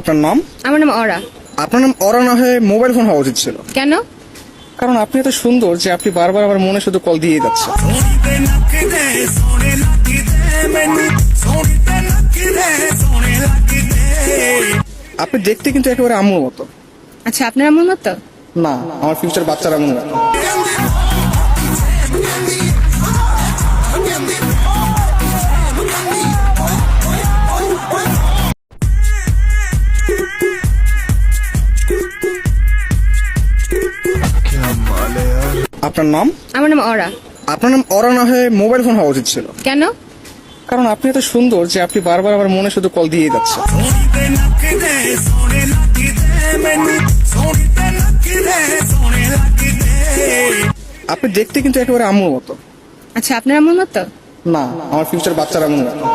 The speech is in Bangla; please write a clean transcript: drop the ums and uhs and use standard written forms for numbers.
আপনার নাম? আমার নাম অরা। আপনার নাম অরা না হয়ে মোবাইল ফোন হওয়া উচিত ছিল। কেন? কারণ আপনি এত সুন্দর যে আপনি বারবার আমার মনে শুধু কল দিয়ে যাচ্ছে। আপনি দেখতে কিন্তু একেবারে আম্মুর মতো। আচ্ছা, আপনার আমার মতো? না, আমার ফিউচার বাচ্চার আম্মুর মতো। আপনার নাম? আমার নাম অরা। আপনার নাম অরা না হয়ে মোবাইল ফোন হওয়া উচিত ছিল। কেন? কারণ আপনি এত সুন্দর যে আপনি বারবার আমার মনে শুধু কল দিয়ে যাচ্ছে। আপনি দেখতে কিন্তু একেবারে আম্মুর মতো। আচ্ছা, আপনার আমার মতো? না, আমার ফিউচার বাচ্চার আম্মুর মতো।